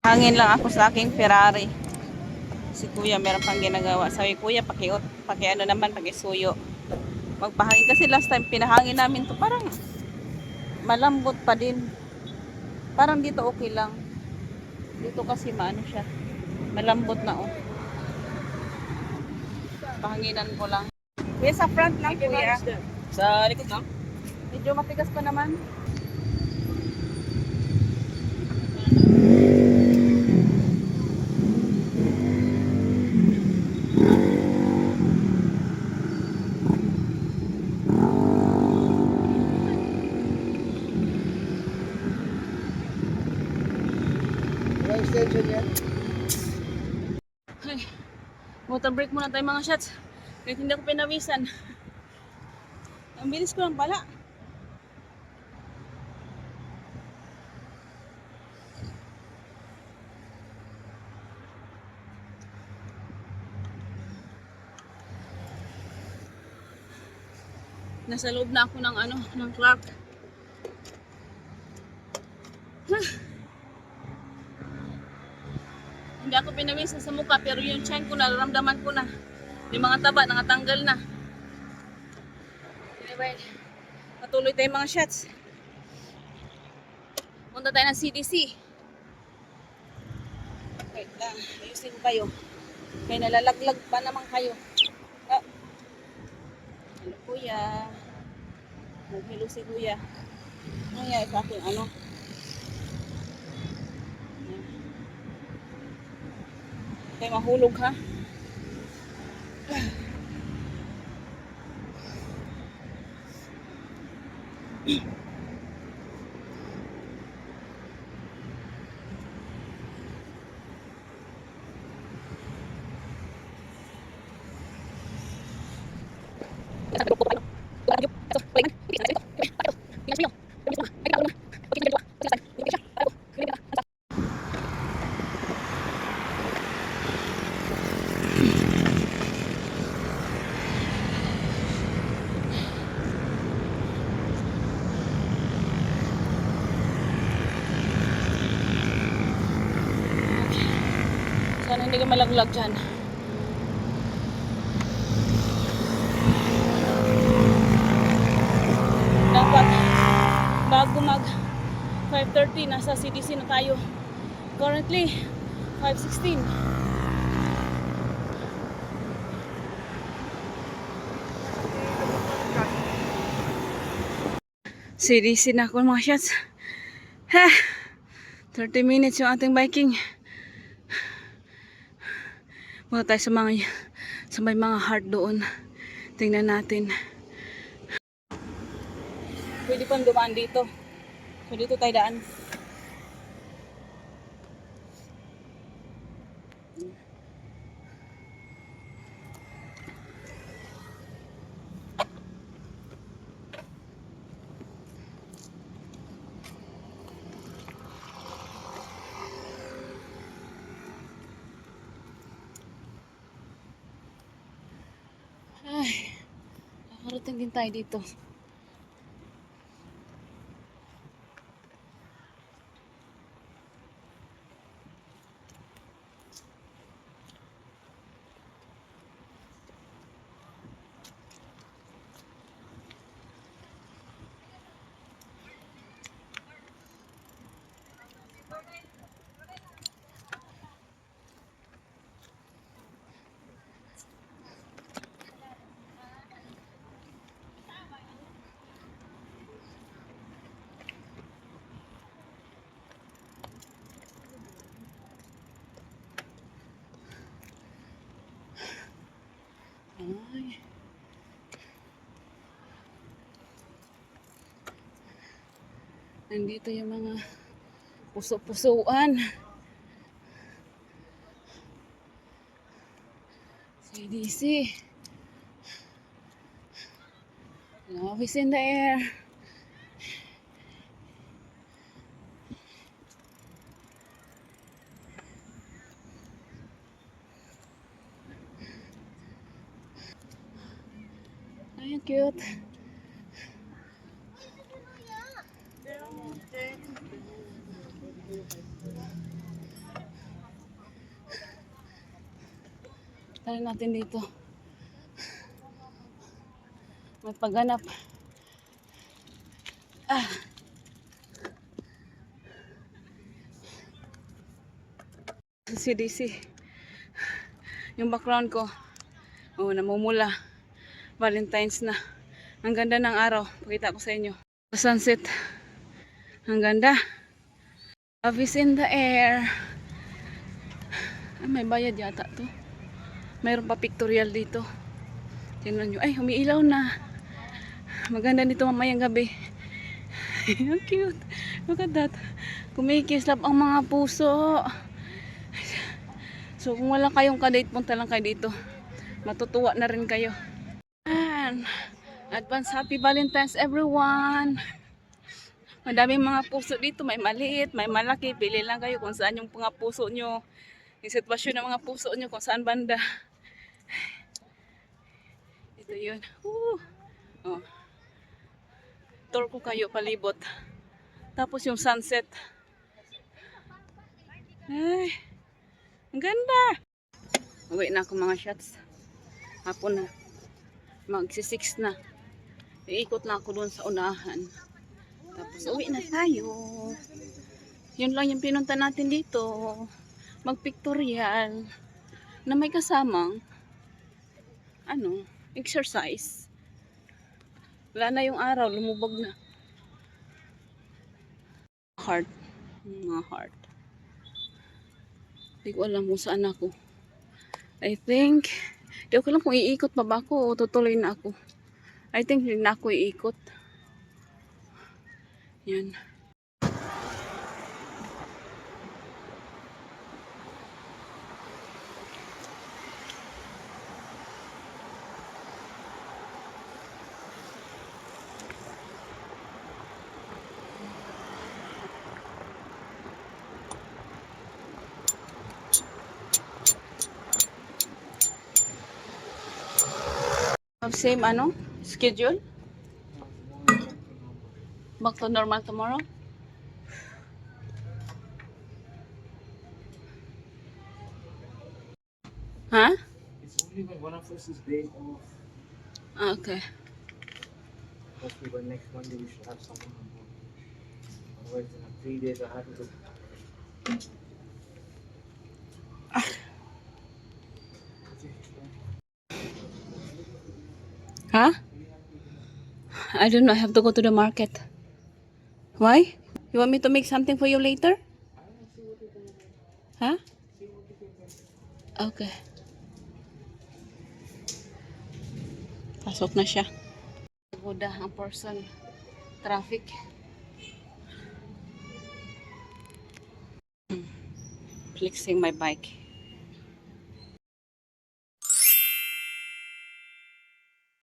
Hangin lang ako sa aking Ferrari. Si kuya meron pang ginagawa. Sabi kuya, ano naman, pakisuyo. Magpahangin kasi last time pinahangin namin to parang malambot pa din. Parang dito okay lang. Dito kasi maano siya. Malambot na oh. Pahanginan ko lang. Kuya sa front lang kuya. Sa likod lang? Medyo matigas pa naman. Wala extension yan? Ay, water break muna tayo mga shots. Kahit hindi ako pinawisan. Ang bilis ko lang pala. Nasa loob na ako ng ng Clark. Hindi ako pinawisan sa mukha pero yung chan ko nararamdaman ko na. Yung mga taba nangatanggal na. Anyway, patuloy tayo mga shots. Punta tayo ng CDC. Wait lang, ayusin ko kayo. Kaya nalalaglag pa naman kayo. Oh. Hello kuya. Hello si kuya. Ano nangyari sa akin? Ano? Kaya mahulog ha. Sana hindi ka malaglag dyan. Dapat bago mag 5:30 nasa CDC na tayo. Currently 5:16. CDC na ako mga shots. 30 minutes yung ating biking. Muna tayo sa may mga heart doon. Tingnan natin. Pwede pang dumaan dito. So dito tayo daan. Ay, nakarating din tayo dito. Ay. Nandito yung mga puso-pusuan. CDC. Love is in the air. Ay, ang cute. Tara natin dito. May pagganap. CDC. Yung background ko. Oh, namumula. Valentine's na. Ang ganda ng araw. Pakita ko sa inyo. Sunset. Ang ganda. Love is in the air. Ah, may bayad yata to. Mayroon pa pictorial dito. Tingnan nyo. Ay, umiilaw na. Maganda nito mamayang gabi. Ang cute. Look at that. Kumikislap ang mga puso. So, kung wala kayong kadate, punta lang kayo dito. Matutuwa na rin kayo. And, advance happy Valentine's everyone. Madaming mga puso dito. May maliit, may malaki. Pili lang kayo kung saan yung mga puso nyo. Yung sitwasyon ng mga puso nyo, kung saan banda. Ito yun. Oh. Tour ko kayo palibot. Tapos yung sunset. Ay, ang ganda. Uwi na ako mga shots. Hapon na. Magsi-6 na. Iikot lang ako doon sa unahan. Tapos uwi na tayo. Yun lang yung pinunta natin dito. Mag-pictorial. Na may kasamang exercise. Wala na yung araw. Lumubog na. Heart. Mga heart. Hindi ko alam kung saan ako. I think, di ko lang kung iikot pa ba ako o tutuloy na ako. I think hindi na ako iikot. Yan. Same schedule? Back to normal tomorrow? Huh? It's only when one of us is day off. Okay. Hopefully by next Monday we should have someone on board. Otherwise in 3 days I have to go. Huh? I don't know. I have to go to the market. Why? You want me to make something for you later? Huh? Okay. Pasok na siya. Buda ang person. Traffic. Flexing my bike.